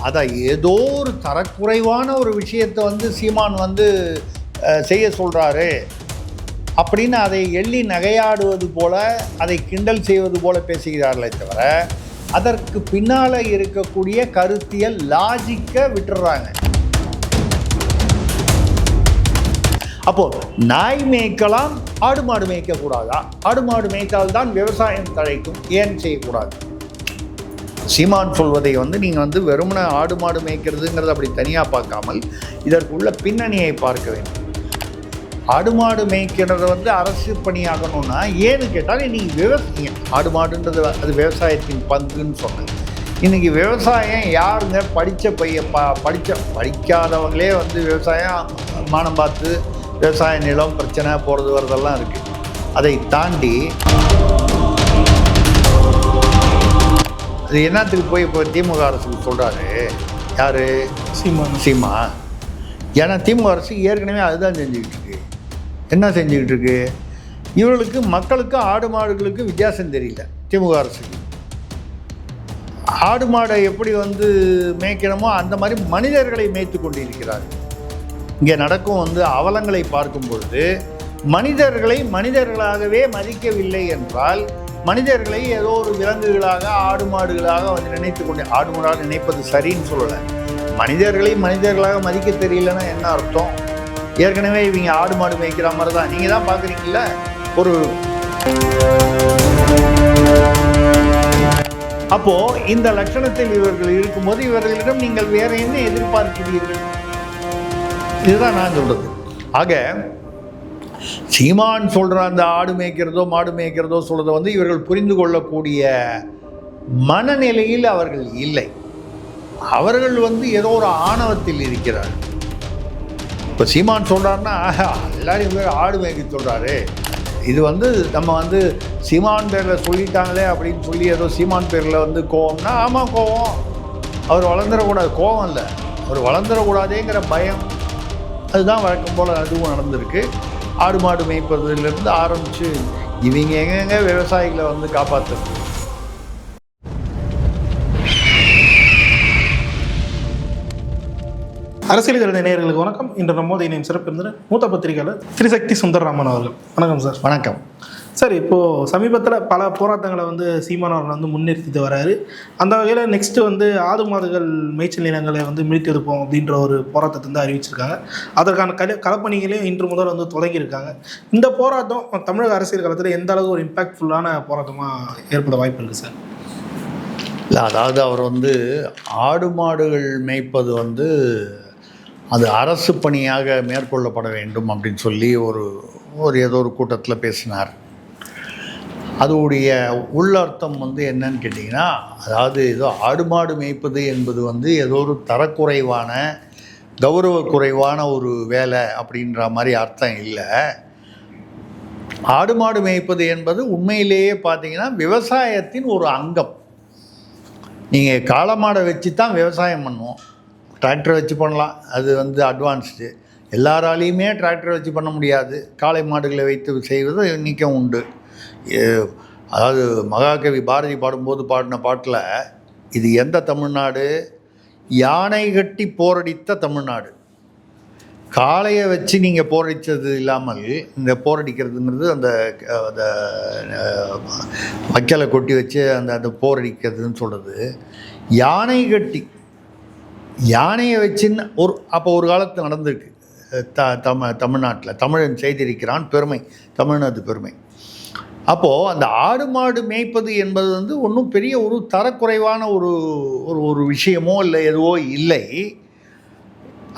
அதை ஏதோ ஒரு தரக்குறைவான ஒரு விஷயத்தை வந்து சீமான் வந்து செய்ய சொல்கிறாரு அப்படின்னு அதை எள்ளி நகையாடுவது போல, அதை கிண்டல் செய்வது போல பேசுகிறார்களே தவிர அதற்கு பின்னால் இருக்கக்கூடிய கருத்தியல் லாஜிக்கை விட்டுறாங்க. அப்போது நாய் மேய்க்கலாம், ஆடு மாடு மேய்க்கக்கூடாதா? ஆடு மாடு மேய்த்தால் தான் விவசாயம் தழைக்கும், ஏன் செய்யக்கூடாது? சீமான் சொல்வதை வந்து நீங்கள் வந்து வெறுமனை ஆடு மாடு மேய்க்கிறதுங்கிறத அப்படி தனியாக பார்க்காமல் இதற்குள்ள பின்னணியை பார்க்க வேண்டும். ஆடு மாடு மேய்க்கிறத வந்து அரசு பணியாகணும்னா ஏன்னு கேட்டால் இன்றைக்கி விவசாயம், ஆடு மாடுன்றது அது விவசாயத்தின் பங்குன்னு சொன்னேன். இன்றைக்கி விவசாயம் யாருங்க படிக்காதவங்களே வந்து விவசாயம் மானம் பார்த்து விவசாய நிலம் பிரச்சனை போகிறது வரதெல்லாம் இருக்குது. அதை தாண்டி அது என்னத்துக்கு போய் இப்போ திமுக அரசுக்கு சொல்கிறாரு யார்? சீமா. ஏன்னா திமுக அரசு ஏற்கனவே அதுதான் செஞ்சுக்கிட்டு இருக்கு. என்ன செஞ்சுக்கிட்டு இருக்கு? இவர்களுக்கு மக்களுக்கு ஆடு மாடுகளுக்கு வித்தியாசம் தெரியல. திமுக அரசுக்கு ஆடு மாடை எப்படி வந்து மேய்க்கணுமோ அந்த மாதிரி மனிதர்களை மேய்த்து கொண்டு இருக்கிறார். இங்கே நடக்கும் வந்து அவலங்களை பார்க்கும் பொழுது மனிதர்களை மனிதர்களாகவே மதிக்கவில்லை என்றால், மனிதர்களை ஏதோ ஒரு விலங்குகளாக ஆடு மாடுகளாக வந்து நினைத்து கொண்டு, ஆடு மாடாக நினைப்பது சரின்னு சொல்லலை, மனிதர்களை மனிதர்களாக மதிக்க தெரியலன்னா என்ன அர்த்தம்? ஏற்கனவே இவங்க ஆடு மாடு மேய்க்கிற மாதிரி தான் நீங்கள் தான் பார்க்குறீங்கள. ஒரு அப்போது இந்த லட்சணத்தில் இவர்கள் இருக்கும்போது இவர்களிடம் நீங்கள் வேற என்ன எதிர்பார்க்கிறீர்கள்? இதுதான் நான் சொல்கிறது. ஆக சீமான் சொல்கிற அந்த ஆடு மேய்க்கிறதோ மாடு மேய்க்கிறதோ சொல்கிறத வந்து இவர்கள் புரிந்து கொள்ளக்கூடிய மனநிலையில் அவர்கள் இல்லை. அவர்கள் வந்து ஏதோ ஒரு ஆணவத்தில் இருக்கிறார். இப்போ சீமான் சொல்கிறாருன்னா எல்லாரும் இவர் ஆடு மேய்க்க சொல்கிறாரு, இது வந்து நம்ம வந்து சீமான் பேரில் சொல்லிட்டாங்களே அப்படின்னு சொல்லி ஏதோ சீமான் பேரில் வந்து கோவம்னா, ஆமாம் கோவம், அவர் வளர்ந்துடக்கூடாது, கோவம் இல்லை, அவர் வளர்ந்துடக்கூடாதேங்கிற பயம், அதுதான் வழக்கம் போல் அதுவும் நடந்திருக்கு. ஆடு மாடு மேய்ப்பதிலிருந்து ஆரம்பித்து இவங்க எங்கெங்க விவசாயிகளை வந்து காப்பாற்றுறது. அரசியல் கருத நேயர்களுக்கு வணக்கம். இன்று நம்மோது இணையும் சிறப்பு இருந்தது மூத்த பத்திரிகையாளர் திரிசக்தி சுந்தரராமன் அவர்கள். வணக்கம் சார். வணக்கம் சார். இப்போது சமீபத்தில் பல போராட்டங்களை வந்து சீமான் அவர்கள் வந்து முன்னிறுத்திட்டு வராரு. அந்த வகையில் நெக்ஸ்ட்டு வந்து ஆடு மாடுகள் மேய்ச்சல் நிலங்களை வந்து மீட்டு எடுப்போம் அப்படின்ற ஒரு போராட்டத்தை வந்து அறிவிச்சிருக்காங்க. அதற்கான களப்பணிகளையும் இன்று முதல் வந்து தொடங்கியிருக்காங்க. இந்த போராட்டம் தமிழக அரசியல் காலத்தில் எந்த அளவுக்கு ஒரு இம்பாக்ட்ஃபுல்லான போராட்டமாக ஏற்பட வாய்ப்பு இருக்குது சார்? இல்லை, அதாவது அவர் வந்து ஆடு மாடுகள் மேய்ப்பது வந்து அது அரசு பணியாக மேற்கொள்ளப்பட வேண்டும் அப்படின்னு சொல்லி ஒரு ஏதோ ஒரு கூட்டத்தில் பேசினார். அதோடைய உள்ளர்த்தம் வந்து என்னன்னு கேட்டிங்கன்னா, அதாவது ஏதோ ஆடு மாடு மேய்ப்பது என்பது வந்து ஏதோ ஒரு தரக்குறைவான கௌரவ குறைவான ஒரு வேலை அப்படின்ற மாதிரி அர்த்தம் இல்லை. ஆடு மாடு மேய்ப்பது என்பது உண்மையிலேயே பார்த்தீங்கன்னா விவசாயத்தின் ஒரு அங்கம். நீங்கள் காளை மாடை வச்சு தான் விவசாயம் பண்ணுவோம், டிராக்டரை வச்சு பண்ணலாம், அது வந்து அட்வான்ஸ்டு. எல்லாராலையுமே டிராக்டரை வச்சு பண்ண முடியாது, காளை மாடுகளை வைத்து செய்வது இன்றைக்கும் உண்டு. அதாவது மகாகவி பாரதி பாடும்போது பாடின பாட்டில், இது எந்த தமிழ்நாடு? யானை கட்டி போரடித்த தமிழ்நாடு. காளையை வச்சு நீங்கள் போரடித்தது இல்லாமல் இந்த போரடிக்கிறதுங்கிறது அந்த வைக்கலை கொட்டி வச்சு அந்த போரடிக்கிறதுன்னு சொல்கிறது. யானை கட்டி யானையை வச்சுன்னு அப்போ ஒரு காலத்தில் நடந்திருக்கு தமிழ்நாட்டில். தமிழன் செய்திருக்கிறான் பெருமை, தமிழ்நாடு பெருமை. அப்போது அந்த ஆடு மாடு மேய்ப்பது என்பது வந்து ஒன்றும் பெரிய ஒரு தரக்குறைவான ஒரு விஷயமோ இல்லை எதுவோ இல்லை.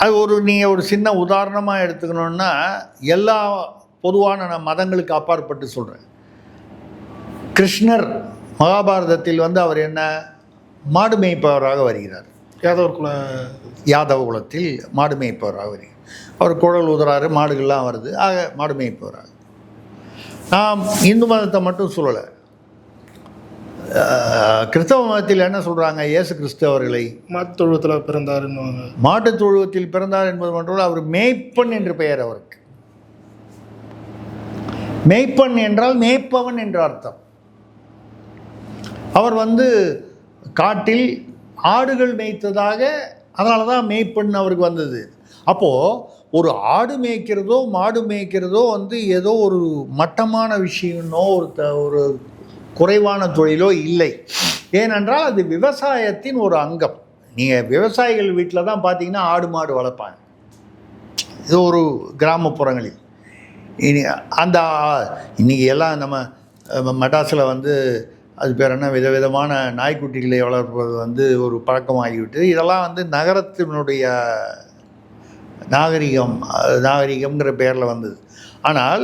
அது நீங்கள் ஒரு சின்ன உதாரணமாக எடுத்துக்கணுன்னா, எல்லா பொதுவான மதங்களுக்கு அப்பாற்பட்டு சொல்கிறேன். கிருஷ்ணர் மகாபாரதத்தில் வந்து அவர் என்ன மாடு மேய்ப்பவராக வருகிறார். யாதவ குலத்தில் மாடு மேய்ப்பவராக வருகிறார். அவர் குழல் ஊதுறாரு, மாடுகள்லாம் வருது, ஆக மாடு மேய்ப்பவராக. நாம் இந்து மதத்தை மட்டும் சொல்லலை, கிறிஸ்தவ மதத்தில் என்ன சொல்கிறாங்க? இயேசு கிறிஸ்து அவர்களை மாட்டுத் தொழுவத்தில் பிறந்தார். மாட்டுத் தொழுவத்தில் பிறந்தார் என்பது மட்டும் அவர் மேய்ப்பன் என்று பெயர் அவருக்கு. மேய்ப்பன் என்றால் மேய்ப்பவன் என்ற அர்த்தம். அவர் வந்து காட்டில் ஆடுகள் மேய்த்ததாக, அதனால தான் மேய்ப்பெண் அவருக்கு வந்தது. அப்போது ஒரு ஆடு மேய்க்கிறதோ மாடு மேய்க்கிறதோ வந்து ஏதோ ஒரு மட்டமான விஷயம்னோ ஒரு குறைவான தொழிலோ இல்லை. ஏனென்றால் அது விவசாயத்தின் ஒரு அங்கம். நீங்கள் விவசாயிகள் வீட்டில் தான் பார்த்தீங்கன்னா ஆடு மாடு வளர்ப்பாங்க. இது ஒரு கிராமப்புறங்களில். இன்றைக்கி எல்லாம் நம்ம மெட்ராஸில் வந்து அது பேர் என்ன, விதவிதமான நாய்க்குட்டிகளை வளர்ப்பது வந்து ஒரு பழக்கமாகிவிட்டு, இதெல்லாம் வந்து நகரத்தினுடைய நாகரிகம்ங்கிற பேரில் வந்தது. ஆனால்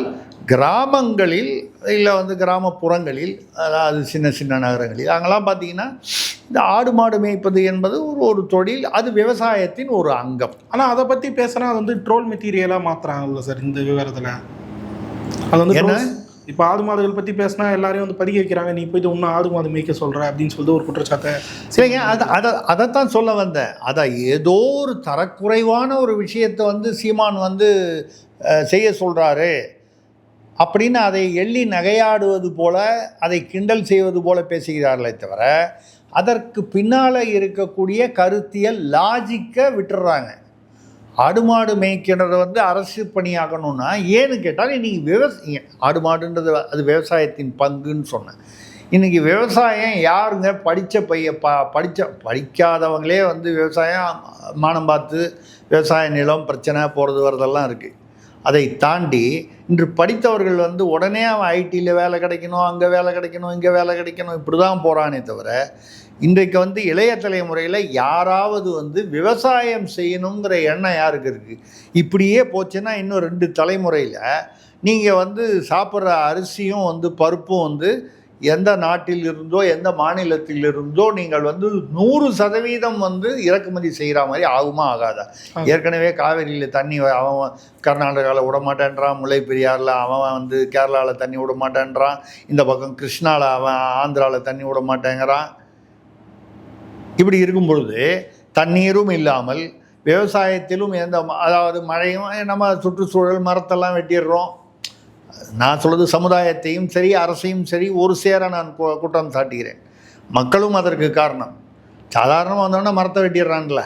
கிராமங்களில் இல்லை வந்து கிராமப்புறங்களில், அதாவது சின்ன சின்ன நகரங்களில் அங்கெல்லாம் பார்த்திங்கன்னா இந்த ஆடு மாடு மேய்ப்பது என்பது ஒரு தொழில். அது விவசாயத்தின் ஒரு அங்கம். ஆனால் அதை பற்றி பேசுனா அது வந்து ட்ரோல் மெட்டீரியலாக மாற்றுறாங்கல்ல சார் இந்த விவரத்தில். அது வந்து என்ன, இப்போ ஆடு மாடுகள் பற்றி பேசினா எல்லாரையும் வந்து படிக்க வைக்கிறாங்க, நீ போய்ட்டு இன்னும் ஆடு மாடு மேய்க்க சொல்கிற அப்படின்னு சொல்லிட்டு ஒரு குற்றச்சாட்டை. சரிங்க, அதைத்தான் சொல்ல வந்தேன். அதான் ஏதோ ஒரு தரக்குறைவான ஒரு விஷயத்தை வந்து சீமான் வந்து செய்ய சொல்கிறாரு அப்படின்னு அதை எள்ளி நகையாடுவது போல, அதை கிண்டல் செய்வது போல பேசுகிறார்களே தவிர, அதற்கு பின்னால் இருக்கக்கூடிய கருத்தியல் லாஜிக்கை விட்டுறாங்க. ஆடு மாடு மேய்க்கிறத வந்து அரசு பணியாகணும்னா ஏன்னு கேட்டால், இன்றைக்கி ஆடு மாடுன்றது அது விவசாயத்தின் பங்குன்னு சொன்னேன். இன்றைக்கி விவசாயம் யாருங்க படிக்காதவங்களே வந்து விவசாயம் மானம் பார்த்து விவசாய நிலம் பிரச்சனை போகிறது வரதெல்லாம் இருக்குது. அதை தாண்டி இன்று படித்தவர்கள் வந்து உடனே அவன் ஐடியில் வேலை கிடைக்கணும், அங்கே வேலை கிடைக்கணும், இங்கே வேலை கிடைக்கணும், இப்படி தான் போகிறானே தவிர, இன்றைக்கு வந்து இளைய தலைமுறையில் யாராவது வந்து விவசாயம் செய்யணுங்கிற எண்ணம் யாருக்கு இருக்குது? இப்படியே போச்சுன்னா இன்னும் 2 தலைமுறையில் நீங்கள் வந்து சாப்பிட்ற அரிசியும் வந்து பருப்பும் வந்து எந்த நாட்டில் இருந்தோ எந்த மாநிலத்தில் இருந்தோ நீங்கள் வந்து 100% வந்து இறக்குமதி செய்கிற மாதிரி ஆகுமா ஆகாதா? ஏற்கனவே காவேரியில் தண்ணி அவன் கர்நாடகாவில் விட மாட்டேன்றான், முல்லை பெரியாரில் அவன் வந்து கேரளாவில் தண்ணி விட மாட்டேன்றான், இந்த பக்கம் கிருஷ்ணாவில் அவன் ஆந்திராவில் தண்ணி விட மாட்டேங்கிறான். இப்படி இருக்கும் பொழுது தண்ணீரும் இல்லாமல் விவசாயத்திலும் அதாவது மழையும், நம்ம சுற்றுச்சூழல் மரத்தெல்லாம் வெட்டிடுறோம். நான் சொல்வது சமுதாயத்தையும் சரி அரசையும் சரி ஒரு சேர நான் குற்றம் சாட்டுகிறேன். மக்களும் அதற்கு காரணம். சாதாரணமாக வந்தோன்னா மரத்தை வெட்டிடுறான்ல,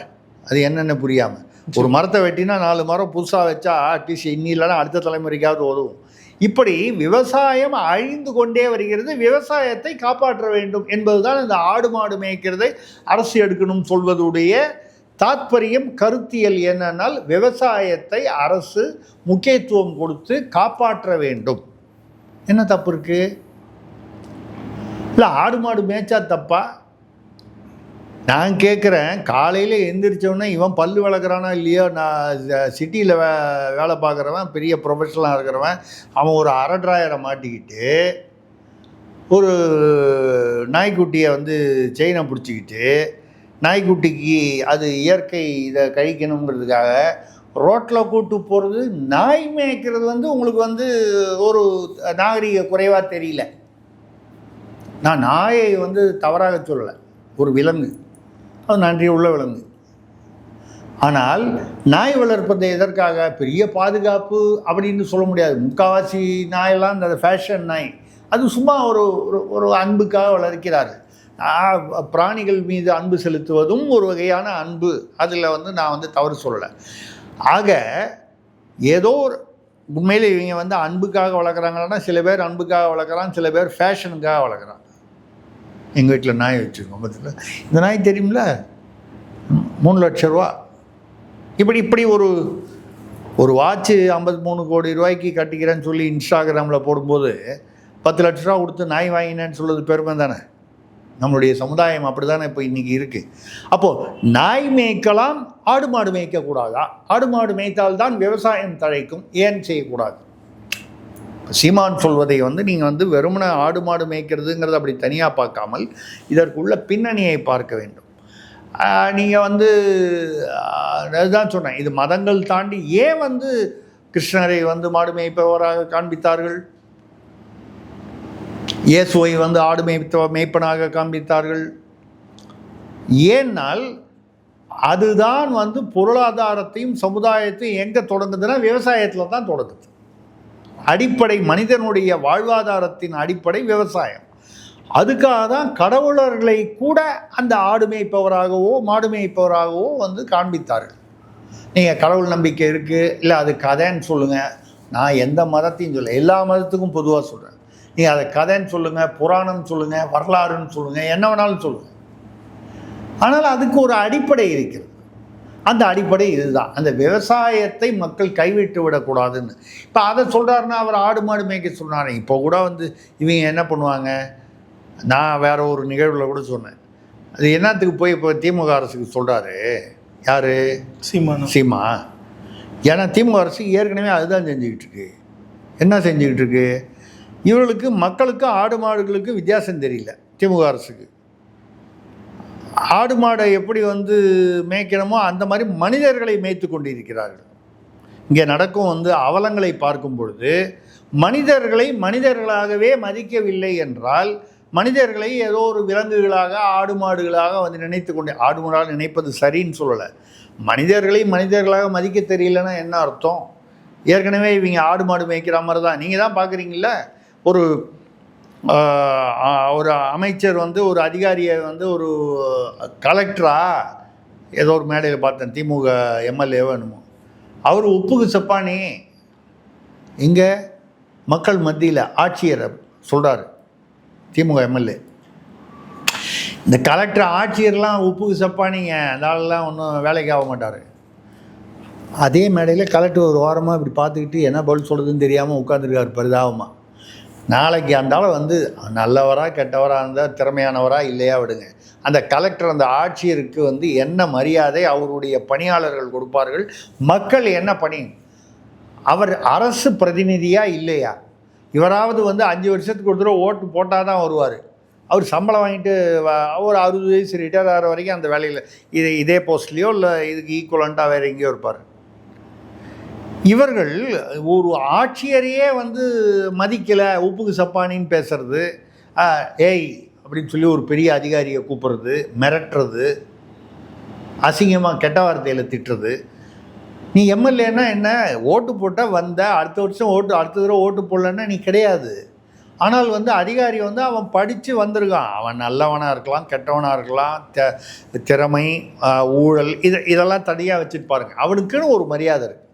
அது என்னென்ன புரியாமல். ஒரு மரத்தை வெட்டினா 4 மரம் புதுசாக வச்சா அட்லீஸ்ட் இன்னி இல்லைனா அடுத்த தலைமுறைக்காவது உதவும். இப்படி விவசாயம் அழிந்து கொண்டே வருகிறது. விவசாயத்தை காப்பாற்ற வேண்டும் என்பதுதான் இந்த ஆடு மாடு மேய்க்கிறதை அரசு எடுக்கணும் சொல்வதுடைய தாத்பரியம். கருத்தியல் என்னன்னால் விவசாயத்தை அரசு முக்கியத்துவம் கொடுத்து காப்பாற்ற வேண்டும். என்ன தப்பு இருக்கு? இல்லை ஆடு மாடு மேய்ச்சா தப்பா? நான் கேட்குறேன், காலையில் எந்திரிச்சோடனே இவன் பல்லு விளக்குறானா இல்லையோ, நான் சிட்டியில் வேலை பார்க்குறவன் பெரிய ப்ரொஃபஷனலாக இருக்கிறவன், அவன் ஒரு அரை டிராயரை மாட்டிக்கிட்டு ஒரு நாய்க்குட்டியை வந்து செயினை பிடிச்சிக்கிட்டு, நாய்க்குட்டிக்கு அது இயற்கை இதை கழிக்கணுங்கிறதுக்காக ரோட்டில் கூட்டு போகிறது, நாய் மேய்க்கிறது வந்து உங்களுக்கு வந்து ஒரு நாகரிக குறைவாக தெரியல. நான் நாயை வந்து தவறாக சொல்லலை, ஒரு விலங்கு, அது நன்றி உள்ள விலங்கு. ஆனால் நாய் வளர்ப்பது எதற்காக? பெரிய பாதுகாப்பு அப்படின்னு சொல்ல முடியாது. முக்கால்வாசி நாயெல்லாம் இந்த ஃபேஷன் நாய், அது சும்மா ஒரு அன்புக்காக வளர்க்கிறாரு. பிராணிகள் மீது அன்பு செலுத்துவதும் ஒரு வகையான அன்பு, அதில் வந்து நான் வந்து தவறு சொல்லலை. ஆக ஏதோ உண்மையில் இவங்க வந்து அன்புக்காக வளர்க்குறாங்கன்னா, சில பேர் அன்புக்காக வளர்க்குறான், சில பேர் ஃபேஷனுக்காக வளர்க்குறான். எங்கள் வீட்டில் நாய் வச்சுருக்கோம், பத்தில் இந்த நாய் தெரியுமில்ல, 3 லட்ச ரூபா. இப்படி ஒரு வாட்ச்சு 53 கோடி ரூபாய்க்கு கட்டிக்கிறேன்னு சொல்லி இன்ஸ்டாகிராமில் போடும்போது 10 லட்ச ரூபா கொடுத்து நாய் வாங்கினேன்னு சொல்கிறது பெருமை தானே. நம்மளுடைய சமுதாயம் அப்படி தானே இப்போ இன்றைக்கி இருக்குது. அப்போது நாய் மேய்க்கலாம், ஆடு மாடு மேய்க்கக்கூடாதா? ஆடு மாடு மேய்த்தால்தான் விவசாயம் தழைக்கும், ஏன் செய்யக்கூடாது? சீமான் சொல்வதை வந்து நீங்கள் வந்து வெறுமனை ஆடு மாடு மேய்க்கிறதுங்கிறது அப்படி தனியாக பார்க்காமல் இதற்குள்ள பின்னணியை பார்க்க வேண்டும். நீங்கள் வந்து அதுதான் சொன்னேன், இது மதங்கள் தாண்டி ஏன் வந்து கிருஷ்ணரை வந்து மாடு மேய்ப்பவராக காண்பித்தார்கள், இயேசுவை வந்து ஆடு மேய்ப்பனாக காண்பித்தார்கள்? ஏன்னால் அதுதான் வந்து பொருளாதாரத்தையும் சமுதாயத்தையும் எங்கே தொடங்குதுன்னா விவசாயத்தில் தான் தொடங்குது. அடிப்படை மனிதனுடைய வாழ்வாதாரத்தின் அடிப்படை விவசாயம். அதுக்காக தான் கடவுளர்களை கூட அந்த ஆடு மேய்ப்பவராகவோ மாடு மேய்ப்பவராகவோ வந்து காண்பித்தார்கள். நீங்கள் கடவுள் நம்பிக்கை இருக்குது, இல்லை அது கதைன்னு சொல்லுங்கள். நான் எந்த மதத்தையும் சொல்ல, எல்லா மதத்துக்கும் பொதுவாக சொல்கிறேன். நீங்கள் அதை கதைன்னு சொல்லுங்கள், புராணம்னு சொல்லுங்கள், வரலாறுன்னு சொல்லுங்கள், என்ன வேணாலும் சொல்லுங்கள். ஆனால் அதுக்கு ஒரு அடிப்படை இருக்கிறது. அந்த அடிப்படை இதுதான். அந்த விவசாயத்தை மக்கள் கைவிட்டு விடக்கூடாதுன்னு. இப்போ அதை சொல்கிறாருன்னா அவர் ஆடு மாடு மேய்க்க சொன்னார். இப்போ கூட வந்து இவங்க என்ன பண்ணுவாங்க, நான் வேற ஒரு நிகழ்வில் கூட சொன்னேன். அது என்னத்துக்கு போய் இப்போ திமுக அரசுக்கு சொல்கிறாரு யார், சீமா. ஏன்னா திமுக அரசு ஏற்கனவே அதுதான் செஞ்சுக்கிட்டு இருக்கு. என்ன செஞ்சுக்கிட்டு இருக்கு, இவர்களுக்கு மக்களுக்கு ஆடு மாடுகளுக்கு வித்தியாசம் தெரியல. திமுக அரசுக்கு ஆடு மாடை எப்படி வந்து மேய்க்கணுமோ அந்த மாதிரி மனிதர்களை மேய்த்து கொண்டிருக்கிறார்கள். இங்கே நடக்கும் வந்து அவலங்களை பார்க்கும் பொழுது மனிதர்களை மனிதர்களாகவே மதிக்கவில்லை என்றால், மனிதர்களை ஏதோ ஒரு விலங்குகளாக ஆடு மாடுகளாக வந்து நினைத்து கொண்டு, ஆடு மாடாக நினைப்பது சரின்னு சொல்லலை, மனிதர்களை மனிதர்களாக மதிக்க தெரியலன்னா என்ன அர்த்தம்? ஏற்கனவே இவங்க ஆடு மாடு மேய்க்கிற மாதிரி தான். நீங்கள் தான் பார்க்குறீங்கள, ஒரு அமைச்சர் வந்து ஒரு அதிகாரியை வந்து ஒரு கலெக்டரா ஏதோ ஒரு மேடையில் பார்த்தேன், திமுக எம்எல்ஏவோ என்னமோ, அவர் உப்புக்கு சப்பானி இங்கே மக்கள் மத்தியில் ஆட்சியர் சொல்கிறார். திமுக எம்எல்ஏ இந்த கலெக்டர் ஆட்சியர்லாம் உப்புக்கு சப்பானிங்க, அதனாலலாம் ஒன்றும் வேலைக்கு ஆக மாட்டார். அதே மேடையில் கலெக்டர் ஒரு வாரமாக இப்படி பார்த்துக்கிட்டு என்ன பதில் சொல்கிறதுன்னு தெரியாமல் உட்காந்துருக்கார் பரிதாபமாக. நாளைக்கு அந்தாலும் வந்து நல்லவராக கெட்டவராக இருந்தால் திறமையானவராக இல்லையா விடுங்க, அந்த கலெக்டர் அந்த ஆட்சியருக்கு வந்து என்ன மரியாதை அவருடைய பணியாளர்கள் கொடுப்பார்கள், மக்கள் என்ன பணி, அவர் அரசு பிரதிநிதியாக இல்லையா? இவராவது வந்து 5 வருஷத்துக்கு ஒரு தடவை ஓட்டு போட்டால் தான் வருவார். அவர் சம்பளம் வாங்கிட்டு ஒரு 60 வயசு ரிட்டையர் ஆகிற வரைக்கும் அந்த வேலையில் இதே போஸ்ட்லேயோ இல்லை இதுக்கு ஈக்குவலண்ட்டாக வேறு எங்கேயோ இருப்பார். இவர்கள் ஒரு ஆட்சியரையே வந்து மதிக்கலை, உப்புக்கு சப்பானின்னு பேசுறது, ஏய் அப்படின்னு சொல்லி ஒரு பெரிய அதிகாரியை கூப்பிட்றது, மிரட்டுறது, அசிங்கமாக கெட்ட வார்த்தையில் திட்டுறது. நீ எம்எல்ஏன்னா என்ன, ஓட்டு போட்டால் வந்த அடுத்த வருஷம் அடுத்த தடவை ஓட்டு போடலன்னா நீ கிடையாது. ஆனால் வந்து அதிகாரி வந்து அவன் படித்து வந்திருக்கான், அவன் நல்லவனாக இருக்கலாம் கெட்டவனாக இருக்கலாம், திறமை ஊழல் இதெல்லாம் தனியாக வச்சுட்டு பாருங்க, அவனுக்குன்னு ஒரு மரியாதை இருக்குது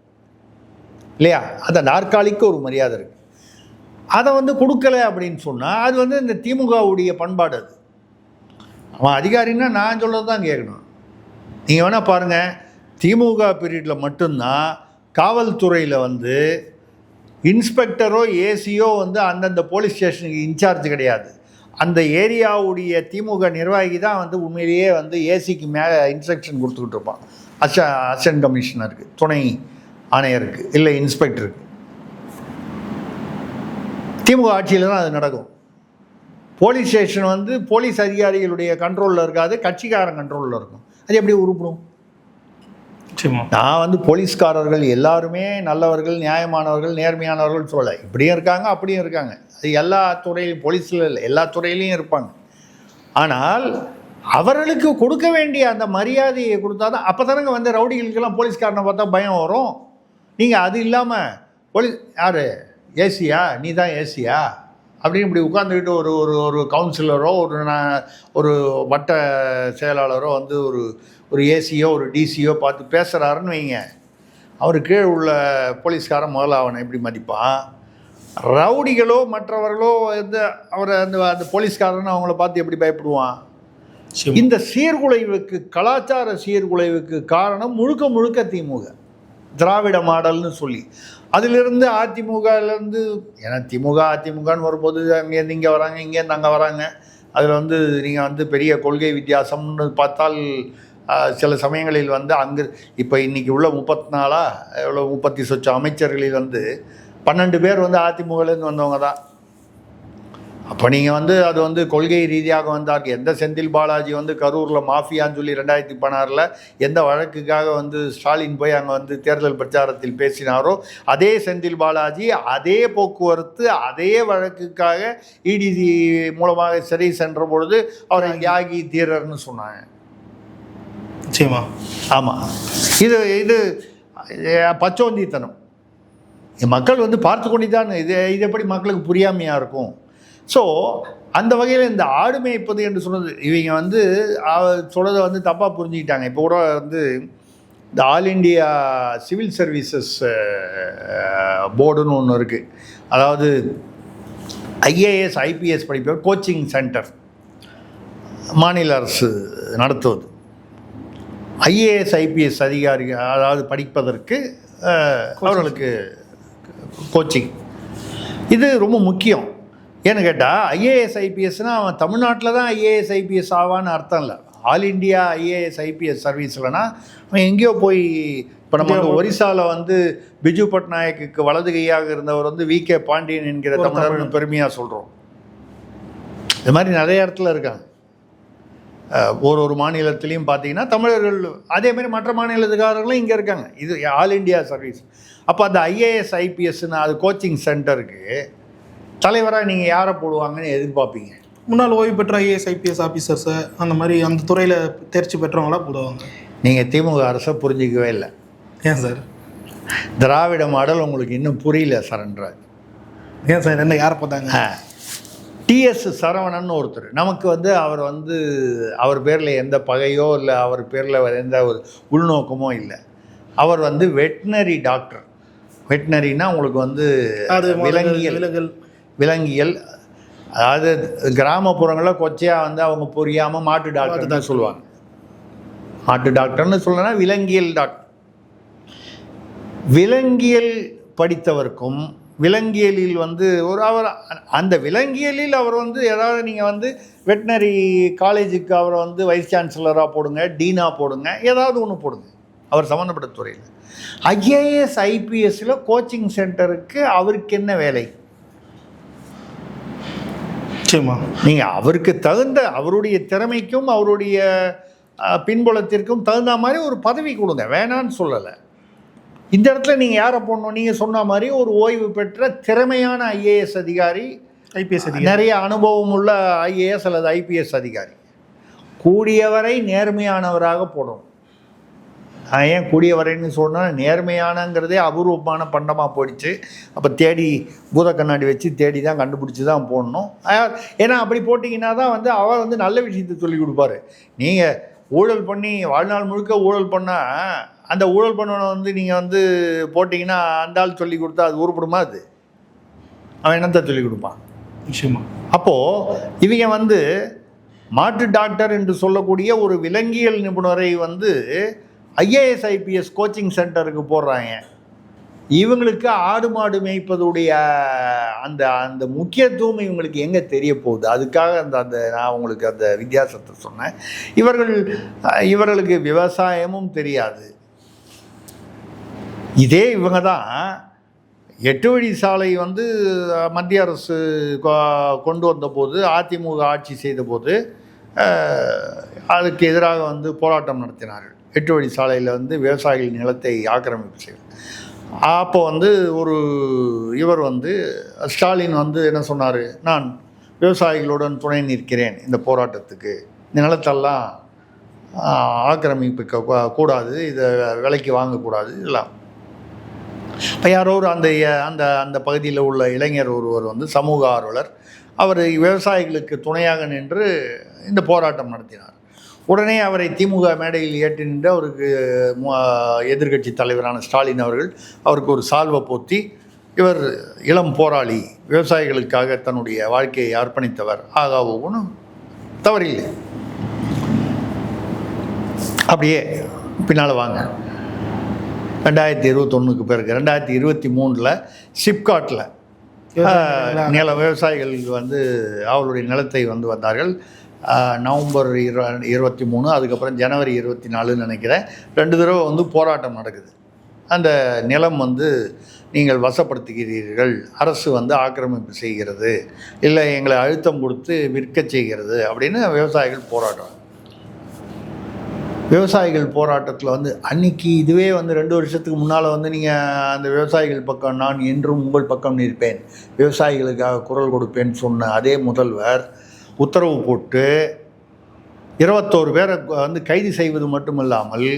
இல்லையா? அந்த நாற்காலிக்கு ஒரு மரியாதை இருக்குது. அதை வந்து கொடுக்கலை அப்படின்னு சொன்னால் அது வந்து இந்த திமுகவுடைய பண்பாடு. அது அவன் அதிகாரின்னா நான் சொல்கிறது தான் கேட்கணும். நீங்கள் வேணால் பாருங்கள், திமுக பீரியடில் மட்டும்தான் காவல்துறையில் வந்து இன்ஸ்பெக்டரோ ஏசியோ வந்து அந்தந்த போலீஸ் ஸ்டேஷனுக்கு இன்சார்ஜ் கிடையாது. அந்த ஏரியாவுடைய திமுக நிர்வாகி தான் வந்து உண்மையிலேயே வந்து ஏசிக்கு மேலே இன்ஸ்ட்ரக்ஷன் கொடுத்துக்கிட்டு இருப்பான். அசிஸ்டன்ட் கமிஷனருக்கு, துணை ஆணையருக்கு, இல்லை இன்ஸ்பெக்டருக்கு. திமுக ஆட்சியில் தான் அது நடக்கும். போலீஸ் ஸ்டேஷன் வந்து போலீஸ் அதிகாரிகளுடைய கண்ட்ரோலில் இருக்காது, கட்சிக்காரன் கண்ட்ரோலில் இருக்கும். அது எப்படி உருப்படும்? நான் வந்து போலீஸ்காரர்கள் எல்லாருமே நல்லவர்கள், நியாயமானவர்கள், நேர்மையானவர்கள் சொல்லலை. இப்படியும் இருக்காங்க அப்படியும் இருக்காங்க. அது எல்லா துறையிலும், போலீஸில் இல்லை எல்லா துறையிலையும் இருப்பாங்க. ஆனால் அவர்களுக்கு கொடுக்க வேண்டிய அந்த மரியாதையை கொடுத்தா தான், அப்போ தானங்க வந்து ரவுடிகளுக்கெல்லாம் போலீஸ்காரனை பார்த்தா பயம் வரும். நீங்கள் அது இல்லாமல் போலீஸ் யார் ஏசியா, நீ தான் ஏசியா அப்படின்னு இப்படி உட்காந்துக்கிட்டு ஒரு ஒரு கவுன்சிலரோ ஒரு வட்ட செயலாளரோ வந்து ஒரு ஏசியோ ஒரு டிசியோ பார்த்து பேசுகிறாருன்னு வைங்க, அவர் கீழே உள்ள போலீஸ்காரன் முதல்ல அவனை எப்படி மதிப்பான்? ரவுடிகளோ மற்றவர்களோ வந்து அவரை அந்த போலீஸ்காரன் அவங்கள பார்த்து எப்படி பயப்படுவான்? இந்த சீர்குலைவுக்கு, கலாச்சார சீர்குலைவுக்கு காரணம் முழுக்க முழுக்க திமுக, திராவிட மாடல்னு சொல்லி. அதிலிருந்து அதிமுகலேருந்து, ஏன்னா திமுக அதிமுகன்னு வரும்போது அங்கேருந்து இங்கே வராங்க, இங்கேருந்து அங்கே வராங்க. அதில் வந்து நீங்கள் வந்து பெரிய கொள்கை வித்தியாசம்னு பார்த்தால் சில சமயங்களில் வந்து அங்கே இப்போ இன்றைக்கி உள்ள 34 எவ்வளோ 30 சொச்சம் அமைச்சர்களில் வந்து 12 பேர் வந்து அதிமுகலேருந்து வந்தவங்க தான். அப்போ நீங்கள் வந்து அது வந்து கொள்கை ரீதியாக வந்தார்கள். எந்த செந்தில் பாலாஜி வந்து கரூரில் மாஃபியான்னு சொல்லி 2016 எந்த வழக்குக்காக வந்து ஸ்டாலின் போய் அங்கே வந்து தேர்தல் பிரச்சாரத்தில் பேசினாரோ, அதே செந்தில் பாலாஜி அதே போக்குவரத்து அதே வழக்குக்காக இடிசி மூலமாக சிறை சென்ற பொழுது அவரை தியாகி தீரர்னு சொன்னாங்க. நிச்சயமா. ஆமாம், இது பச்சோந்தித்தனம். மக்கள் வந்து பார்த்து கொண்டு தான் இது எப்படி மக்களுக்கு புரியாமையாக இருக்கும்? ஸோ அந்த வகையில் இந்த ஆடு மேய்ப்பது என்று சொன்னது இவங்க வந்து சொல்கிறத வந்து தப்பாக புரிஞ்சுக்கிட்டாங்க. இப்போ கூட வந்து இந்த ஆல் இண்டியா சிவில் சர்வீசஸ் போர்டுன்னு ஒன்று இருக்குது. அதாவது ஐஏஎஸ் ஐபிஎஸ் படிப்பவர் கோச்சிங் சென்டர் மாநில அரசு நடத்துவது. ஐஏஎஸ் ஐபிஎஸ் அதிகாரிகள் அதாவது படிப்பதற்கு அவர்களுக்கு கோச்சிங், இது ரொம்ப முக்கியம். ஏன்னு கேட்டால் ஐஏஎஸ் ஐபிஎஸ்னால் அவன் தமிழ்நாட்டில் தான் ஐஏஎஸ் ஐபிஎஸ் ஆவான்னு அர்த்தம் இல்லை. ஆல் இண்டியா ஐஏஎஸ் ஐபிஎஸ் சர்வீஸ்லனா அவன் எங்கேயோ போய் இப்போ நம்ம வந்து ஒரிசாவில் வந்து பிஜு பட்நாயக்கு வலது கையாக இருந்தவர் வந்து வி.கே. பாண்டியன் என்கிற தமிழர்னு பெருமையாக சொல்கிறோம். இது மாதிரி நிறைய இடத்துல இருக்காங்க. ஒரு மாநிலத்திலையும் பார்த்தீங்கன்னா தமிழர்கள், அதேமாதிரி மற்ற மாநிலத்துக்காரர்களும் இங்கே இருக்காங்க. இது ஆல் இண்டியா சர்வீஸ். அப்போ அந்த ஐஏஎஸ் ஐபிஎஸ்ன்னு அது கோச்சிங் சென்டருக்கு தலைவராக நீங்கள் யாரை போடுவாங்கன்னு எதிர்பார்ப்பீங்க? முன்னாள் ஓய்வு பெற்ற ஐஏஎஸ் ஐபிஎஸ் ஆஃபீஸர்ஸை அந்த மாதிரி அந்த துறையில் தேர்ச்சி பெற்றவங்களாம் போடுவாங்க. நீங்கள் திமுக அரசை புரிஞ்சிக்கவே இல்லை. ஏன் சார்? திராவிட மாடல் உங்களுக்கு இன்னும் புரியல சரண்ராஜ். ஏன் சார்? என்ன யாரை பார்த்தாங்க? டிஎஸ் சரவணன் ஒருத்தர், நமக்கு வந்து அவர் பேரில் எந்த பகையோ இல்லை அவர் பேரில் எந்த ஒரு உள்நோக்கமோ இல்லை. அவர் வந்து வெட்டினரி டாக்டர். வெட்டினரினா உங்களுக்கு வந்து விலங்கியல், அதாவது கிராமப்புறங்களில் கொச்சையாக வந்து அவங்க புரியாமல் மாட்டு டாக்டர் தான் சொல்லுவாங்க. மாட்டு டாக்டர்னு சொல்லனா விலங்கியல் டாக்டர். விலங்கியல் படித்தவருக்கும் விலங்கியலில் வந்து அவர் அந்த விலங்கியலில் அவர் வந்து ஏதாவது நீங்கள் வந்து வெட்டினரி காலேஜுக்கு அவரை வந்து வைஸ் சான்சலராக போடுங்க, டீனாக போடுங்க, ஏதாவது ஒன்று போடுங்க அவர் சம்மந்தப்பட்ட துறையில். ஐஏஎஸ் ஐபிஎஸ்சில் கோச்சிங் சென்டருக்கு அவருக்கு என்ன வேலை? நிச்சயமா நீங்கள் அவருக்கு தகுந்த அவருடைய திறமைக்கும் அவருடைய பின்புலத்திற்கும் தகுந்த மாதிரி ஒரு பதவி கொடுங்க, வேணான்னு சொல்லலை. இந்த இடத்துல நீங்கள் யாரை போடணும்? நீங்கள் சொன்ன மாதிரி ஒரு ஓய்வு பெற்ற திறமையான ஐஏஎஸ் அதிகாரி, ஐபிஎஸ் அதிகாரி, நிறைய அனுபவம் உள்ள ஐஏஎஸ் அல்லது ஐபிஎஸ் அதிகாரி, கூடியவரை நேர்மையானவராக போடணும். நான் ஏன் கூடியவரைன்னு சொன்னால், நேர்மையானங்கிறதே அபூர்வமான பண்டமாக போயிடுச்சு. அப்போ தேடி பூத கண்ணாடி வச்சு தேடி தான் கண்டுபிடிச்சி தான் போடணும். ஏன்னா அப்படி போட்டிங்கன்னா தான் வந்து அவர் வந்து நல்ல விஷயத்தை சொல்லிக் கொடுப்பாரு. நீங்கள் ஊழல் பண்ணி வாழ்நாள் முழுக்க ஊழல் பண்ணால் அந்த ஊழல் பண்ணவனை வந்து நீங்கள் வந்து போட்டிங்கன்னா அந்த ஆள் சொல்லி கொடுத்தா அது உருப்படுமா? அது அவன் என்னத்தை சொல்லிக் கொடுப்பான்? நிச்சயமா. அப்போது இவங்க வந்து மாட்டு டாக்டர் என்று சொல்லக்கூடிய ஒரு விலங்கியல் நிபுணரை வந்து ஐஏஎஸ் ஐபிஎஸ் கோச்சிங் சென்டருக்கு போடுறாங்க. இவங்களுக்கு ஆடு மாடு மேய்ப்பதுடைய அந்த அந்த முக்கியத்துவம் இவங்களுக்கு எங்கே தெரிய போகுது? அதுக்காக அந்த நான் உங்களுக்கு அந்த வித்தியாசத்தை சொன்னேன். இவர்களுக்கு விவசாயமும் தெரியாது. இதே இவங்க தான் 8 வழி சாலை வந்து மத்திய அரசு கொண்டு வந்தபோது, அதிமுக ஆட்சி செய்தபோது அதுக்கு எதிராக வந்து போராட்டம் நடத்தினார்கள். 8 வழி சாலையில் வந்து விவசாயிகள் நிலத்தை ஆக்கிரமிப்பு செய்வது. அப்போ வந்து இவர் வந்து ஸ்டாலின் வந்து என்ன சொன்னார்? நான் விவசாயிகளுடன் துணை நிற்கிறேன் இந்த போராட்டத்துக்கு, இந்த நிலத்தெல்லாம் ஆக்கிரமிப்பிக்க கூடாது, இதை விலைக்கு வாங்கக்கூடாது இதெல்லாம். இப்போ யாரோ ஒரு அந்த பகுதியில் உள்ள இளைஞர் ஒருவர் வந்து சமூக ஆர்வலர், அவர் விவசாயிகளுக்கு துணையாக நின்று இந்த போராட்டம் நடத்தினார். உடனே அவரை திமுக மேடையில் ஏற்றி நின்று அவருக்கு எதிர்க்கட்சி தலைவரான ஸ்டாலின் அவருக்கு ஒரு சால்வை போத்தி, இவர் இளம் போராளி, விவசாயிகளுக்காக தன்னுடைய வாழ்க்கையை அர்ப்பணித்தவர், ஆகாவோன்னு தவறில்லை. அப்படியே பின்னால் வாங்க, 2021க்கு பிறகு 2023 சிப்காட்டில் விவசாயிகளுக்கு வந்து அவருடைய நிலத்தை வந்து வந்தார்கள். நவம்பர் 23, அதுக்கப்புறம் ஜனவரி 24 நினைக்கிறேன், 2 தடவை வந்து போராட்டம் நடக்குது. அந்த நிலம் வந்து நீங்கள் வசப்படுத்துகிறீர்கள், அரசு வந்து ஆக்கிரமிப்பு செய்கிறது, இல்லை எங்களை அழுத்தம் கொடுத்து விற்க செய்கிறது அப்படின்னு விவசாயிகள் போராட்டம். விவசாயிகள் போராட்டத்தில் வந்து அன்றைக்கி இதுவே வந்து 2 வருஷத்துக்கு முன்னால் வந்து நீங்கள் அந்த விவசாயிகள் பக்கம், நான் என்றும் உங்கள் பக்கம் நிற்பேன், விவசாயிகளுக்காக குரல் கொடுப்பேன்னு சொன்ன அதே முதல்வர் உத்தரவு போட்டு 21 பேரை வந்து கைது செய்வது மட்டுமில்லாமல்,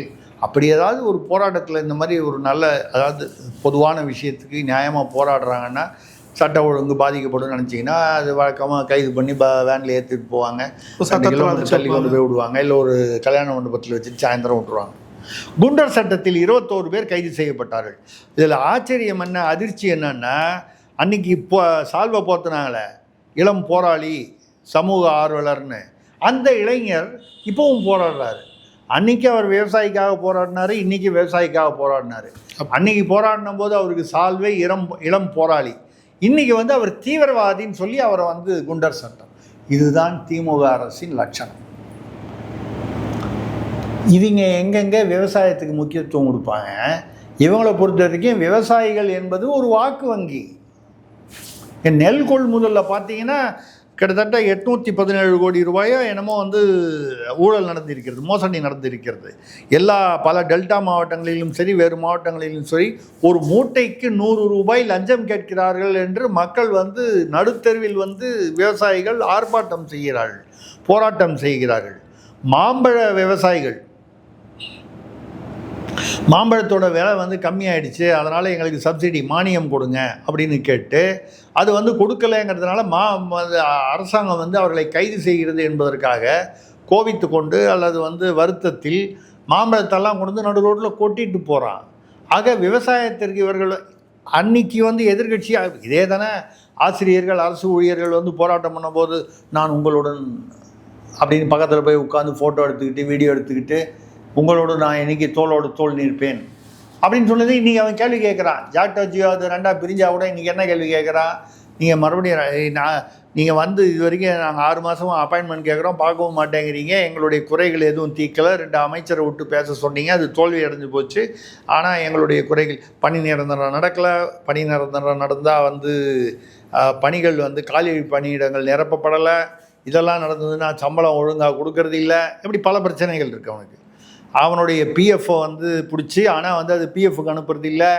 அப்படி ஏதாவது ஒரு போராட்டத்தில் இந்த மாதிரி ஒரு நல்ல, அதாவது பொதுவான விஷயத்துக்கு நியாயமாக போராடுறாங்கன்னா சட்ட ஒழுங்கு பாதிக்கப்படும் நினச்சிங்கன்னா அது வழக்கமாக கைது பண்ணி வேனில் ஏற்றிட்டு போவாங்க, 2 கிலோமீட்டர் தள்ளி கொண்டு போய் விடுவாங்க, இல்லை ஒரு கல்யாண மண்டபத்தில் வச்சுட்டு சாயந்தரம் விட்டுருவாங்க. குண்டர் சட்டத்தில் 21 பேர் கைது செய்யப்பட்டார்கள். இதில் ஆச்சரியம் என்ன, அதிர்ச்சி என்னன்னா, அன்னைக்கு இப்போ சால்வை போத்துனாங்களே இளம் போராளி சமூக ஆர்வலர்னு, அந்த இளைஞர் இப்போவும் போராடுறாரு. அன்னைக்கு அவர் விவசாயிக்காக போராடினாரு, இன்னைக்கு விவசாயிக்காக போராடினாரு. அன்னைக்கு போராடின போது அவருக்கு சால்வை இளம் போராளி, இன்னைக்கு வந்து அவர் தீவிரவாதின்னு சொல்லி அவரை வந்து குண்டர் சட்டம். இதுதான் திமுக அரசின் லட்சணம். இவங்க எங்கெங்கே விவசாயத்துக்கு முக்கியத்துவம் கொடுப்பாங்க. இவங்களை பொறுத்த வரைக்கும் விவசாயிகள் என்பது ஒரு வாக்கு வங்கி. நெல் கொள்முதலில் பார்த்தீங்கன்னா கிட்டத்தட்ட 817 கோடி ரூபாயோ என்னமோ வந்து ஊழல் நடந்திருக்கிறது, மோசடி நடந்திருக்கிறது. பல டெல்டா மாவட்டங்களிலும் சரி, வேறு மாவட்டங்களிலும் சரி, ஒரு மூட்டைக்கு 100 ரூபாய் லஞ்சம் கேட்கிறார்கள் என்று மக்கள் வந்து நடுத்தெருவில் வந்து விவசாயிகள் ஆர்ப்பாட்டம் செய்கிறார்கள், போராட்டம் செய்கிறார்கள். மாம்பழ விவசாயிகள், மாம்பழத்தோட விலை வந்து கம்மியாயிடுச்சு, அதனால் எங்களுக்கு சப்சிடி மானியம் கொடுங்க அப்படின்னு கேட்டு அது வந்து கொடுக்கலைங்கிறதுனால அரசாங்கம் வந்து அவர்களை கைது செய்கிறது என்பதற்காக கோபித்து கொண்டு அல்லது வந்து வருத்தத்தில் மாம்பழத்தெல்லாம் கொண்டு வந்து நடு ரோட்டில் கொட்டிட்டு போகிறான். ஆக விவசாயத்திற்கு இவர்கள் அன்னைக்கு வந்து எதிர்கட்சியாக இதே தானே ஆசிரியர்கள், அரசு ஊழியர்கள் வந்து போராட்டம் பண்ணும்போது நான் உங்களுடன் அப்படின்னு பக்கத்தில் போய் உட்காந்து ஃபோட்டோ எடுத்துக்கிட்டு வீடியோ எடுத்துக்கிட்டு உங்களோடு நான் இன்றைக்கி தோளோடு தோல் நிற்பேன் அப்படின்னு சொன்னது இன்றைக்கி அவன் கேள்வி கேட்குறான். ஜாக்டோஜியோ அது 2 பிரிஞ்சா கூட இன்றைக்கி என்ன கேள்வி கேட்குறான், நீங்கள் மறுபடியும் நீங்கள் வந்து இது வரைக்கும் நாங்கள் 6 மாதமாக அப்பாயின்மெண்ட் கேட்குறோம், பார்க்கவும் மாட்டேங்கிறீங்க, எங்களுடைய குறைகள் எதுவும் தீர்க்கலை, 2 அமைச்சரை விட்டு பேச சொன்னீங்க, அது தோல்வி அடைஞ்சு போச்சு, ஆனால் எங்களுடைய குறைகள் பணி நிரந்தரம் நடக்கலை, பணி நிரந்தரம் நடந்தால் வந்து பணிகள் வந்து காலி பணியிடங்கள் நிரப்பப்படலை, இதெல்லாம் நடந்ததுன்னா சம்பளம் ஒழுங்காக கொடுக்கறது இல்லை, இப்படி பல பிரச்சனைகள் இருக்குது அவனுக்கு. அவனுடைய பிஎஃப்பை வந்து பிடிச்சி, ஆனால் வந்து அது பிஎஃப்க்கு அனுப்புறது இல்லை.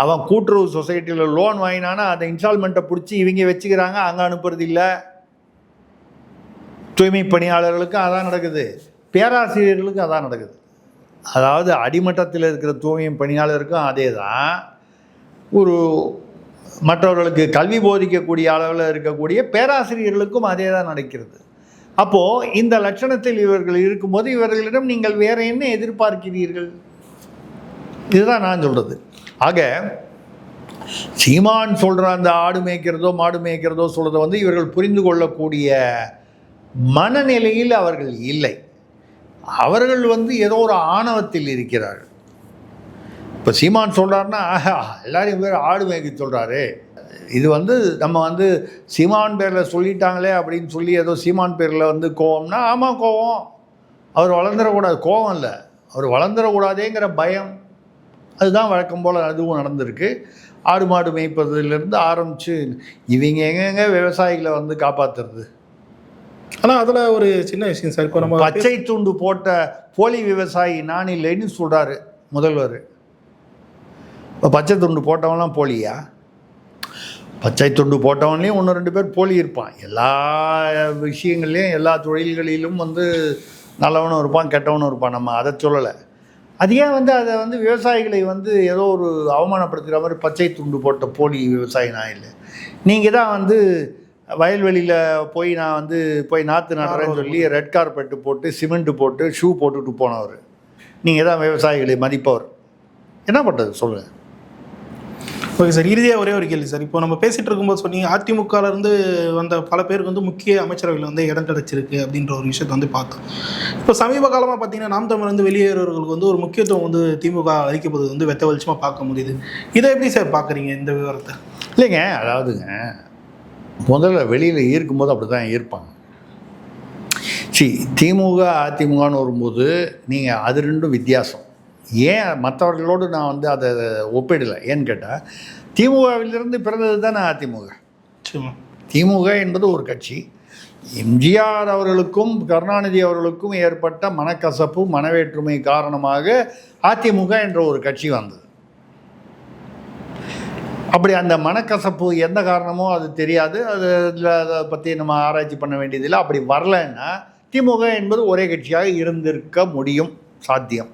அவன் கூட்டுறவு சொசைட்டியில் லோன் வாங்கினானா அதை இன்ஸ்டால்மெண்ட்டை பிடிச்சி இவங்க வச்சுக்கிறாங்க, அங்கே அனுப்புறது இல்லை. தூய்மை பணியாளர்களுக்கும் அதான் நடக்குது, பேராசிரியர்களுக்கும் அதான் நடக்குது. அதாவது அடிமட்டத்தில் இருக்கிற தூய்மை பணியாளருக்கும் அதே தான், ஒரு மற்றவர்களுக்கு கல்வி போதிக்கக்கூடிய அளவில் இருக்கக்கூடிய பேராசிரியர்களுக்கும் அதே தான் நடக்கிறது. அப்போது இந்த லட்சணத்தில் இவர்கள் இருக்கும்போது இவர்களிடம் நீங்கள் வேறு என்ன எதிர்பார்க்கிறீர்கள்? இதுதான் நான் சொல்கிறது. ஆக சீமான் சொல்கிற அந்த ஆடு மேய்க்கிறதோ மாடு மேய்க்கிறதோ சொல்கிறத வந்து இவர்கள் புரிந்து கொள்ளக்கூடிய மனநிலையில் அவர்கள் இல்லை. அவர்கள் வந்து ஏதோ ஒரு ஆணவத்தில் இருக்கிறார்கள். இப்போ சீமான் சொல்கிறாருன்னா எல்லாரையும் பேர் ஆடு மேய்க்க சொல்கிறாரு, இது வந்து நம்ம வந்து சீமான் பேரில் சொல்லிட்டாங்களே அப்படின்னு சொல்லி ஏதோ சீமான் பேரில் வந்து கோவம்னா, ஆமாம் கோவம், அவர் வளர்ந்துடக்கூடாது, கோவம் இல்லை, அவர் வளர்ந்துடக்கூடாதேங்கிற பயம், அதுதான் வழக்கம் போல் அதுவும் நடந்திருக்கு. ஆடு மாடு மேய்ப்பதிலிருந்து ஆரம்பித்து இவங்க எங்கெங்கே விவசாயிகளை வந்து காப்பாற்றுறது. ஆனால் அதில் ஒரு சின்ன விஷயம் சார், இப்போ நம்ம பச்சை துண்டு போட்ட போலி விவசாயி நான் இல்லைன்னு சொல்கிறாரு முதல்வர். இப்போ பச்சை துண்டு போட்டவன்லாம் போலியா? பச்சை துண்டு போட்டவன்லேயும் 1-2 பேர் போலி இருப்பான். எல்லா விஷயங்கள்லேயும் எல்லா தொழில்களிலும் வந்து நல்லவனும் இருப்பான், கெட்டவனும் இருப்பான், நம்ம அதை சொல்லலை. அது ஏன் வந்து அதை வந்து விவசாயிகளை வந்து ஏதோ ஒரு அவமானப்படுத்துகிற மாதிரி பச்சை துண்டு போட்ட போலி விவசாயி நான் இல்லை. நீங்கள் தான் வந்து வயல்வெளியில் நான் வந்து நாற்று நடுறேன்னு சொல்லி ரெட் கார்பெட்டு போட்டு சிமெண்ட்டு போட்டு ஷூ போட்டுட்டு போனவர். நீங்கள் தான் விவசாயிகளை மதிப்பவர். என்ன பண்ணுறது சொல்லுங்கள். ஓகே சார், இறுதியாக ஒரே ஒரு கேள்வி சார். இப்போ நம்ம பேசிகிட்டு இருக்கும்போது சொன்னீங்க அதிமுகலேருந்து வந்த பல பேருக்கு வந்து முக்கிய அமைச்சரவையில் வந்து இடம் கிடச்சிருக்கு அப்படின்ற ஒரு விஷயத்தை வந்து பார்த்தோம். இப்போ சமீப காலமாக பார்த்தீங்கன்னா நாம் தமிழ் வந்து வெளியேறவர்களுக்கு வந்து ஒரு முக்கியத்துவம் வந்து திமுக அளிக்கப்படுவது வந்து வெட்ட வெளிச்சமாக பார்க்க முடியுது. இதை எப்படி சார் பார்க்குறீங்க இந்த விவரத்தை? இல்லைங்க, அதாவதுங்க முதல்ல வெளியில் இருக்கும்போது அப்படி தான் இருப்பாங்க. திமுக அதிமுகன்னு வரும்போது நீங்கள் அது ரெண்டும் வித்தியாசம். ஏன் மற்றவர்களோடு நான் வந்து அதை ஒப்பிடலை, ஏன்னு கேட்டால் திமுகவிலிருந்து பிறந்தது தானே அதிமுக. திமுக என்பது ஒரு கட்சி. எம்ஜிஆர் அவர்களுக்கும் கருணாநிதி அவர்களுக்கும் ஏற்பட்ட மனக்கசப்பு மனவேற்றுமை காரணமாக அதிமுக என்ற ஒரு கட்சி வந்தது. அப்படி அந்த மனக்கசப்பு எந்த காரணமோ அது தெரியாது, அதை பற்றி நம்ம ஆராய்ச்சி பண்ண வேண்டியதில்லை. அப்படி வரலைன்னா திமுக என்பது ஒரே கட்சியாக இருந்திருக்க முடியும், சாத்தியம்.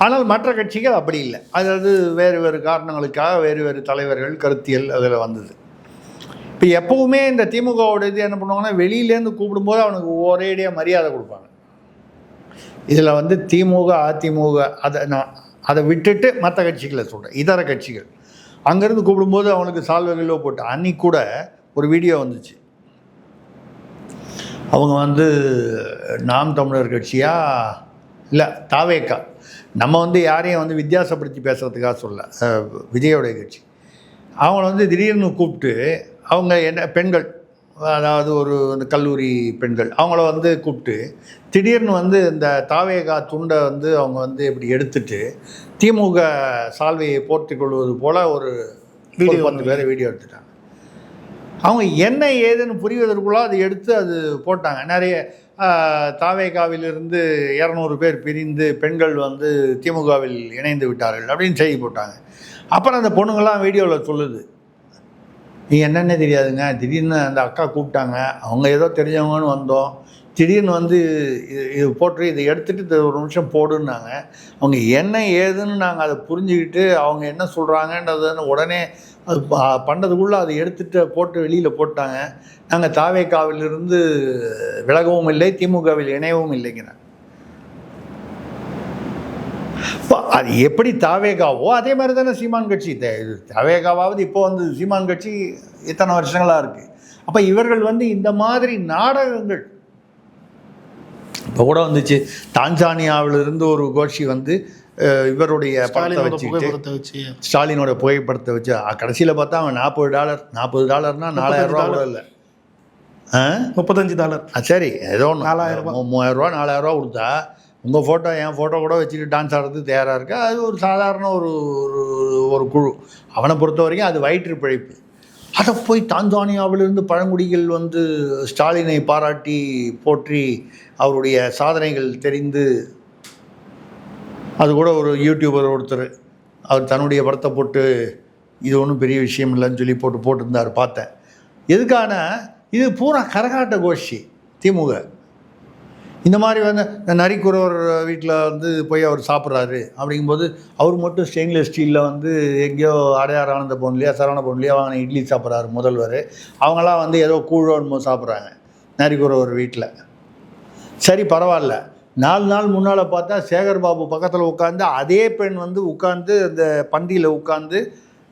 ஆனால் மற்ற கட்சிகள் அப்படி இல்லை. அதாவது வேறு வேறு காரணங்களுக்காக வேறு வேறு தலைவர்கள் கருத்தியல் அதில் வந்தது. இப்போ எப்போவுமே இந்த திமுகவோட இது என்ன பண்ணுவாங்கன்னா, வெளியிலேருந்து கூப்பிடும்போது அவனுக்கு ஒரேடியாக மரியாதை கொடுப்பாங்க. இதில் வந்து திமுக அதிமுக அதை விட்டுட்டு மற்ற கட்சிகளை சொல்கிறேன், இதர கட்சிகள் அங்கேருந்து கூப்பிடும்போது அவனுக்கு சால்வைகளோ போட்டு. அன்னைக்கு கூட ஒரு வீடியோ வந்துச்சு, அவங்க வந்து நாம் தமிழர் கட்சியா இல்லை தாவேக்கா, நம்ம வந்து யாரையும் வந்து வித்தியாசப்படுத்தி பேசுகிறதுக்காக சொல்ல, விஜயோடைய கட்சி, அவங்கள வந்து திடீர்னு கூப்பிட்டு அவங்க என்ன பெண்கள், அதாவது ஒரு இந்த கல்லூரி பெண்கள், அவங்கள வந்து கூப்பிட்டு திடீர்னு வந்து இந்த தாவேகா துண்டை வந்து அவங்க வந்து இப்படி எடுத்துட்டு திமுக சால்வையை போர்த்தி கொள்வது போல் ஒரு வீடியோ 10 பேரை வீடியோ எடுத்துட்டாங்க. அவங்க என்ன ஏதுன்னு புரிவதற்குள்ள அதை எடுத்து அது போட்டாங்க. நிறைய தாவேகாவிலிருந்து 200 பேர் பிரிந்து பெண்கள் வந்து திமுகவில் இணைந்து விட்டார்கள் அப்படின்னு செய்தி போட்டாங்க. அப்புறம் அந்த பொண்ணுங்கள்லாம் வீடியோவில் சொல்லுது, நீ என்னென்ன தெரியாதுங்க, திடீர்னு அந்த அக்கா கூப்பிட்டாங்க, அவங்க ஏதோ தெரிஞ்சவங்கன்னு வந்தோம், திடீர்னு வந்து இது போட்டு இதை எடுத்துகிட்டு ஒரு நிமிஷம் போடுன்னாங்க. அவங்க என்ன ஏதுன்னு நாங்கள் அதை புரிஞ்சுக்கிட்டு அவங்க என்ன சொல்கிறாங்கன்றதுன்னு உடனே அது பண்ணதுக்குள்ளே அதை எடுத்துகிட்டு போட்டு வெளியில் போட்டாங்க. நாங்கள் தாவேகாவிலிருந்து விலகவும் இல்லை, திமுகவில் இணையவும் இல்லைங்கிறாங்க. அது எப்படி தாவேகாவோ அதே மாதிரி தானே சீமான் கட்சி. தாவேகாவாவது இப்போ வந்து சீமான் கட்சி இத்தனை வருஷங்களாக இருக்குது. அப்போ இவர்கள் வந்து இந்த மாதிரி நாடகங்கள் இப்போ கூட வந்துச்சு. தான்சானியாவிலிருந்து ஒரு கோஷ்டி வந்து இவருடைய படத்தை வச்சு ஸ்டாலினோட புகைப்படத்தை வச்சு கடைசியில் பார்த்தா அவன் $40 $40 கூட இல்லை, $35. சரி ஏதோ $4000 $4000 கொடுத்தா உங்கள் ஃபோட்டோ என் ஃபோட்டோ கூட வச்சுட்டு டான்ஸ் ஆடுறதுக்கு தயாராக இருக்கா. அது ஒரு சாதாரண ஒரு குழு. அவனை பொறுத்த வரைக்கும் அது வயிற்று பிழைப்பு. அதை போய் தான்சானியாவிலிருந்து பழங்குடிகள் வந்து ஸ்டாலினை பாராட்டி போற்றி அவருடைய சாதனைகள் தெரிந்து, அது கூட ஒரு யூடியூபர் ஒருத்தர் அவர் தன்னுடைய படத்தை போட்டு இது ஒன்றும் பெரிய விஷயம் இல்லைன்னு சொல்லி போட்டிருந்தார், பார்த்தேன். எதுக்கான இது பூரா கரகாட்ட கோஷ்டி திமுக. இந்த மாதிரி வந்து நரிக்குறவர் வீட்டில் வந்து போய் அவர் சாப்பிட்றாரு அப்படிங்கும்போது அவர் மட்டும் ஸ்டெயின்லெஸ் ஸ்டீலில் வந்து எங்கேயோ அடையார் ஆனந்த பவன்லையோ சரவண பவன்லையோ வாங்கின இட்லி சாப்பிட்றாரு முதல்வர். அவங்களாம் வந்து ஏதோ கூழோன்மோ சாப்பிட்றாங்க நரிக்குறவர் வீட்டில். சரி பரவாயில்ல. 4 நாள் முன்னால் பார்த்தா சேகர்பாபு பக்கத்தில் உட்காந்து அதே பெண் வந்து உட்காந்து அந்த பந்தியில் உட்காந்து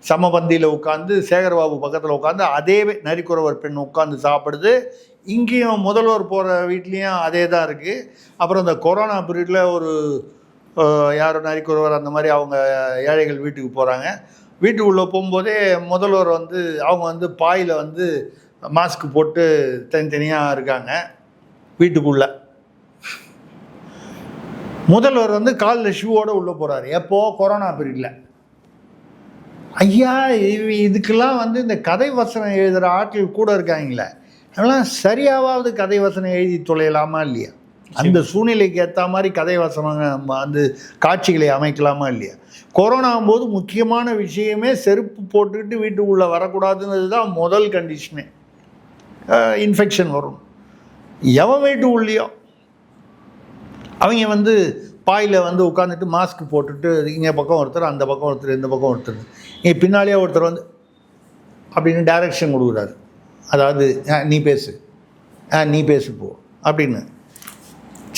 சமபந்தியில் உட்காந்து சேகர்பாபு பக்கத்தில் உட்காந்து அதே நரிக்குறவர் பெண் உட்காந்து சாப்பிடுது. இங்கேயும் முதல்வர் போகிற வீட்லேயும் அதே தான் இருக்குது. அப்புறம் இந்த கொரோனா பீரியடில் ஒரு யாரும் நரிக்குறவர் அந்த மாதிரி அவங்க ஏழைகள் வீட்டுக்கு போகிறாங்க. வீட்டுக்குள்ளே போகும்போதே முதல்வர் வந்து அவங்க வந்து பாயில் வந்து மாஸ்க் போட்டு தனித்தனியாக இருக்காங்க. வீட்டுக்குள்ளே முதல்வர் வந்து காலில் ஷூவோடு உள்ளே போகிறாரு. எப்போது? கொரோனா பீரியடில். ஐயா, இதுக்கெல்லாம் வந்து இந்த கதை வசனம் எழுதுகிற ஆட்கள் கூட இருக்காங்களே, அதெல்லாம் சரியாவது கதை வசனம் எழுதி தொலையலாமா இல்லையா? அந்த சூழ்நிலைக்கு ஏற்ற மாதிரி கதை வசனம் வந்து காட்சிகளை அமைக்கலாமா இல்லையா? கொரோனாவும் போது முக்கியமான விஷயமே செருப்பு போட்டுக்கிட்டு வீட்டுக்குள்ளே வரக்கூடாதுன்றது தான் முதல் கண்டிஷனே. இன்ஃபெக்ஷன் வரும். எவன் வீட்டுக்குள்ளேயோ அவங்க வந்து பாயில் வந்து உட்காந்துட்டு மாஸ்க் போட்டுட்டு இங்கே பக்கம் ஒருத்தர், அந்த பக்கம் ஒருத்தர், இந்த பக்கம் ஒருத்தர், இங்கே பின்னாலேயே ஒருத்தர் வந்து அப்படின்னு டைரக்ஷன் கொடுக்குறாரு. அதாவது நீ பேசு, நீ பேசு போ அப்படின்னு.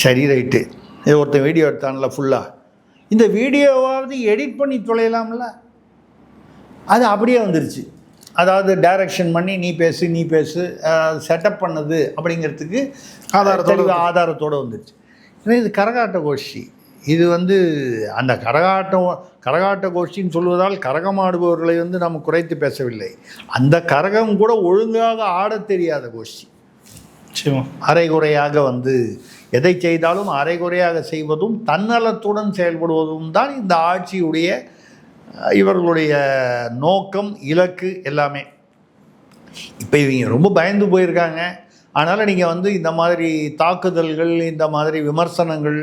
சரி ரைட்டு, இது ஒருத்தன் வீடியோ எடுத்தான்ல ஃபுல்லாக, இந்த வீடியோவாவது எடிட் பண்ணி தொலையலாம்ல. அது அப்படியே வந்துருச்சு. அதாவது டைரக்ஷன் பண்ணி நீ பேசு செட்டப் பண்ணது அப்படிங்கிறதுக்கு ஆதாரத்தோடு வந்துருச்சு. ஏன்னா இது கரகாட்ட கோஷ்டி. இது வந்து அந்த கரகாட்ட கோஷ்டின்னு சொல்வதால் கரகமாடுபவர்களை வந்து நம்ம குறைத்து பேசவில்லை. அந்த கரகம் கூட ஒழுங்காக ஆடத் தெரியாத கோஷ்டி. அரைகுறையாக வந்து எதை செய்தாலும் அரைகுறையாக செய்வதும் தன்னலத்துடன் செயல்படுவதும் தான் இந்த ஆட்சியுடைய இவர்களுடைய நோக்கம், இலக்கு எல்லாமே. இப்போ இவங்க ரொம்ப பயந்து போயிருக்காங்க. அதனால் நீங்கள் வந்து இந்த மாதிரி தாக்குதல்கள், இந்த மாதிரி விமர்சனங்கள்,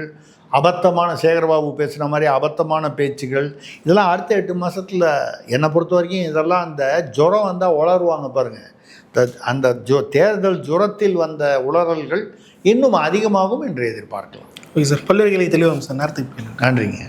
அபத்தமான சேகர்பாபு பேசுகிற மாதிரி அபத்தமான பேச்சுகள், இதெல்லாம் அடுத்த 8 மாதத்தில் என்னை பொறுத்த வரைக்கும் இதெல்லாம் அந்த ஜுரம் வந்தால் உளருவாங்க பாருங்கள், அந்த தேர்தல் ஜுரத்தில் வந்த உளறல்கள் இன்னும் அதிகமாகும் என்று எதிர்பார்க்கலாம். ஓகே சார், பல்வேறு தெளிவாகும் சார். நேரத்துக்கு நன்றிங்க.